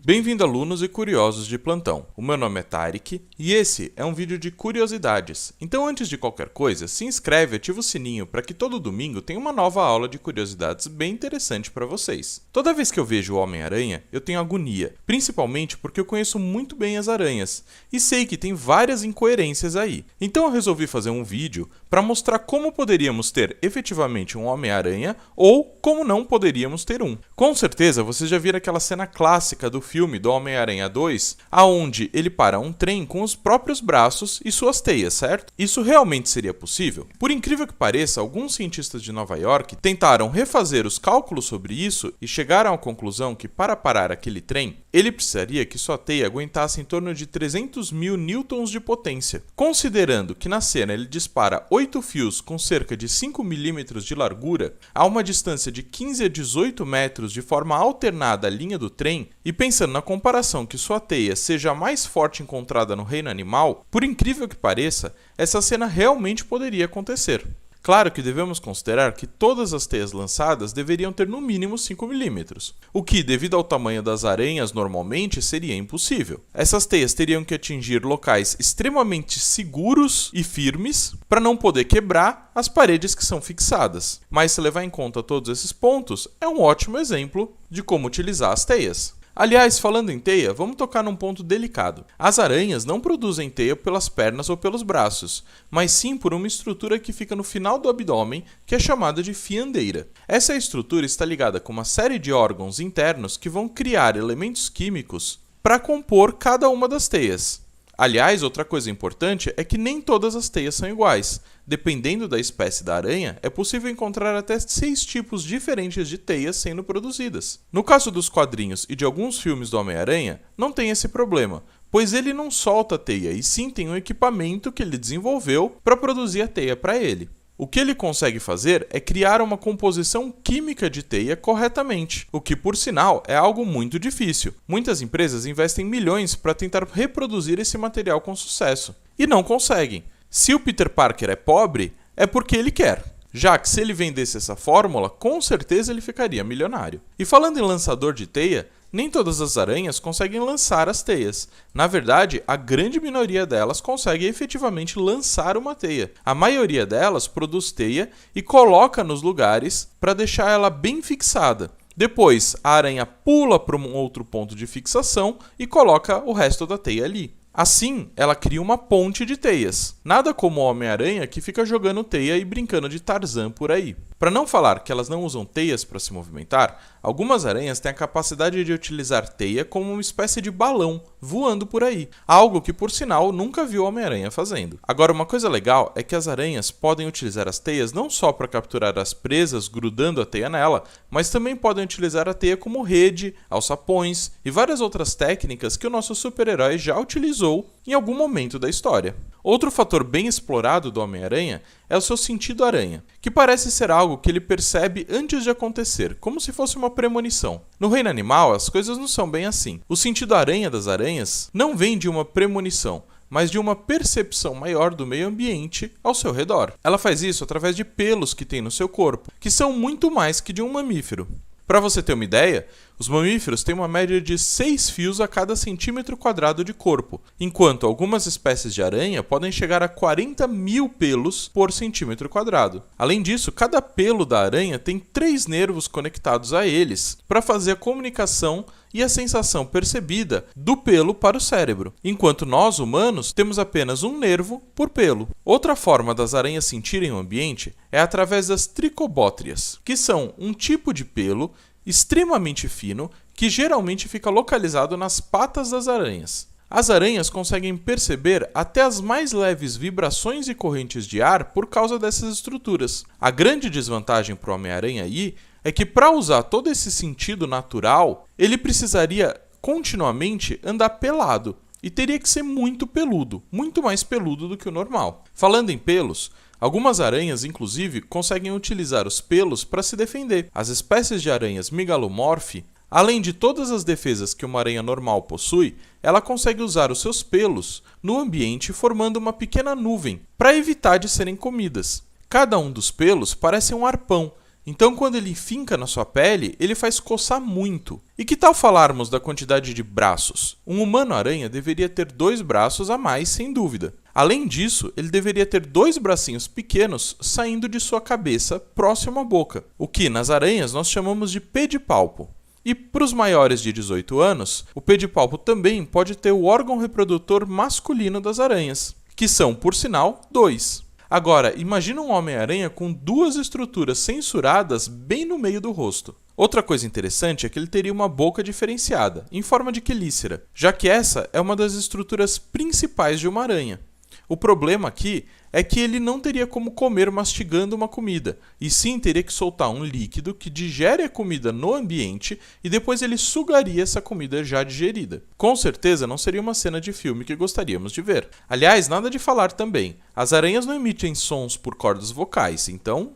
Bem-vindo, alunos e curiosos de plantão. O meu nome é Tarek e esse é um vídeo de curiosidades. Então, antes de qualquer coisa, se inscreve e ativa o sininho para que todo domingo tenha uma nova aula de curiosidades bem interessante para vocês. Toda vez que eu vejo o Homem-Aranha, eu tenho agonia, principalmente porque eu conheço muito bem as aranhas e sei que tem várias incoerências aí. Então eu resolvi fazer um vídeo para mostrar como poderíamos ter efetivamente um Homem-Aranha ou como não poderíamos ter um. Com certeza vocês já viram aquela cena clássica do filme do Homem-Aranha 2, aonde ele para um trem com os próprios braços e suas teias, certo? Isso realmente seria possível? Por incrível que pareça, alguns cientistas de Nova York tentaram refazer os cálculos sobre isso e chegaram à conclusão que para parar aquele trem, ele precisaria que sua teia aguentasse em torno de 300 mil newtons de potência. Considerando que na cena ele dispara 8 fios com cerca de 5 milímetros de largura, a uma distância de 15 a 18 metros de forma alternada à linha do trem, e pensando na comparação que sua teia seja a mais forte encontrada no reino animal, por incrível que pareça, essa cena realmente poderia acontecer. Claro que devemos considerar que todas as teias lançadas deveriam ter no mínimo 5 milímetros, o que, devido ao tamanho das aranhas normalmente, seria impossível. Essas teias teriam que atingir locais extremamente seguros e firmes para não poder quebrar as paredes que são fixadas. Mas se levar em conta todos esses pontos, é um ótimo exemplo de como utilizar as teias. Aliás, falando em teia, vamos tocar num ponto delicado. As aranhas não produzem teia pelas pernas ou pelos braços, mas sim por uma estrutura que fica no final do abdômen, que é chamada de fiandeira. Essa estrutura está ligada com uma série de órgãos internos que vão criar elementos químicos para compor cada uma das teias. Aliás, outra coisa importante é que nem todas as teias são iguais. Dependendo da espécie da aranha, é possível encontrar até 6 tipos diferentes de teias sendo produzidas. No caso dos quadrinhos e de alguns filmes do Homem-Aranha, não tem esse problema, pois ele não solta a teia e sim tem um equipamento que ele desenvolveu para produzir a teia para ele. O que ele consegue fazer é criar uma composição química de teia corretamente, o que, por sinal, é algo muito difícil. Muitas empresas investem milhões para tentar reproduzir esse material com sucesso, e não conseguem. Se o Peter Parker é pobre, é porque ele quer. Já que se ele vendesse essa fórmula, com certeza ele ficaria milionário. E falando em lançador de teia, nem todas as aranhas conseguem lançar as teias. Na verdade, a grande minoria delas consegue efetivamente lançar uma teia. A maioria delas produz teia e coloca nos lugares para deixar ela bem fixada. Depois, a aranha pula para um outro ponto de fixação e coloca o resto da teia ali. Assim, ela cria uma ponte de teias. Nada como o Homem-Aranha que fica jogando teia e brincando de Tarzan por aí. Para não falar que elas não usam teias para se movimentar, algumas aranhas têm a capacidade de utilizar teia como uma espécie de balão, voando por aí. Algo que, por sinal, nunca viu o Homem-Aranha fazendo. Agora, uma coisa legal é que as aranhas podem utilizar as teias não só para capturar as presas grudando a teia nela, mas também podem utilizar a teia como rede, alçapões e várias outras técnicas que o nosso super-herói já utilizou em algum momento da história. Outro fator bem explorado do Homem-Aranha é o seu sentido aranha, que parece ser algo que ele percebe antes de acontecer, como se fosse uma premonição. No reino animal, as coisas não são bem assim. O sentido aranha das aranhas não vem de uma premonição, mas de uma percepção maior do meio ambiente ao seu redor. Ela faz isso através de pelos que tem no seu corpo, que são muito mais que de um mamífero. Para você ter uma ideia, os mamíferos têm uma média de 6 fios a cada centímetro quadrado de corpo, enquanto algumas espécies de aranha podem chegar a 40 mil pelos por centímetro quadrado. Além disso, cada pelo da aranha tem 3 nervos conectados a eles para fazer a comunicação e a sensação percebida do pelo para o cérebro, enquanto nós, humanos, temos apenas um nervo por pelo. Outra forma das aranhas sentirem o ambiente é através das tricobótrias, que são um tipo de pelo extremamente fino que geralmente fica localizado nas patas das aranhas. As aranhas conseguem perceber até as mais leves vibrações e correntes de ar por causa dessas estruturas. A grande desvantagem para o Homem-Aranha aí é que, para usar todo esse sentido natural, ele precisaria continuamente andar pelado e teria que ser muito peludo, muito mais peludo do que o normal. Falando em pelos, algumas aranhas, inclusive, conseguem utilizar os pelos para se defender. As espécies de aranhas Megalomorph Além de todas as defesas que uma aranha normal possui, ela consegue usar os seus pelos no ambiente formando uma pequena nuvem para evitar de serem comidas. Cada um dos pelos parece um arpão, então quando ele finca na sua pele, ele faz coçar muito. E que tal falarmos da quantidade de braços? Um humano-aranha deveria ter 2 braços a mais, sem dúvida. Além disso, ele deveria ter 2 bracinhos pequenos saindo de sua cabeça, próximo à boca, o que nas aranhas nós chamamos de pedipalpo. E para os maiores de 18 anos, o pedipalpo também pode ter o órgão reprodutor masculino das aranhas, que são, por sinal, 2. Agora, imagina um Homem-Aranha com 2 estruturas censuradas bem no meio do rosto. Outra coisa interessante é que ele teria uma boca diferenciada, em forma de quelícera, já que essa é uma das estruturas principais de uma aranha. O problema aqui é que ele não teria como comer mastigando uma comida, e sim teria que soltar um líquido que digere a comida no ambiente e depois ele sugaria essa comida já digerida. Com certeza não seria uma cena de filme que gostaríamos de ver. Aliás, nada de falar também, as aranhas não emitem sons por cordas vocais, então...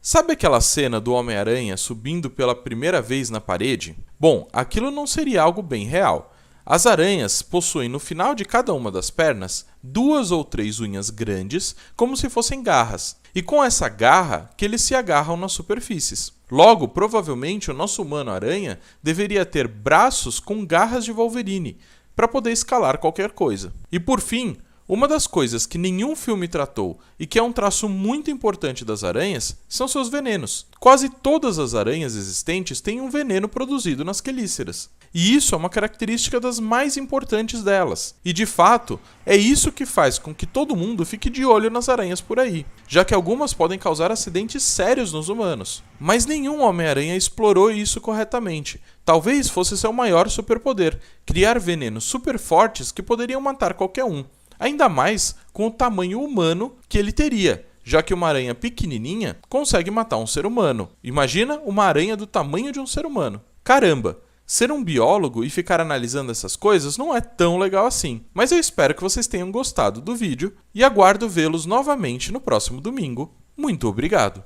Sabe aquela cena do Homem-Aranha subindo pela primeira vez na parede? Bom, aquilo não seria algo bem real. As aranhas possuem no final de cada uma das pernas 2 ou 3 unhas grandes, como se fossem garras, e com essa garra que eles se agarram nas superfícies. Logo, provavelmente o nosso humano-aranha deveria ter braços com garras de Wolverine, para poder escalar qualquer coisa. E por fim, uma das coisas que nenhum filme tratou e que é um traço muito importante das aranhas são seus venenos. Quase todas as aranhas existentes têm um veneno produzido nas quelíceras. E isso é uma característica das mais importantes delas. E de fato, é isso que faz com que todo mundo fique de olho nas aranhas por aí, já que algumas podem causar acidentes sérios nos humanos. Mas nenhum Homem-Aranha explorou isso corretamente. Talvez fosse seu maior superpoder, criar venenos super fortes que poderiam matar qualquer um. Ainda mais com o tamanho humano que ele teria, já que uma aranha pequenininha consegue matar um ser humano. Imagina uma aranha do tamanho de um ser humano. Caramba! Ser um biólogo e ficar analisando essas coisas não é tão legal assim, mas eu espero que vocês tenham gostado do vídeo e aguardo vê-los novamente no próximo domingo. Muito obrigado!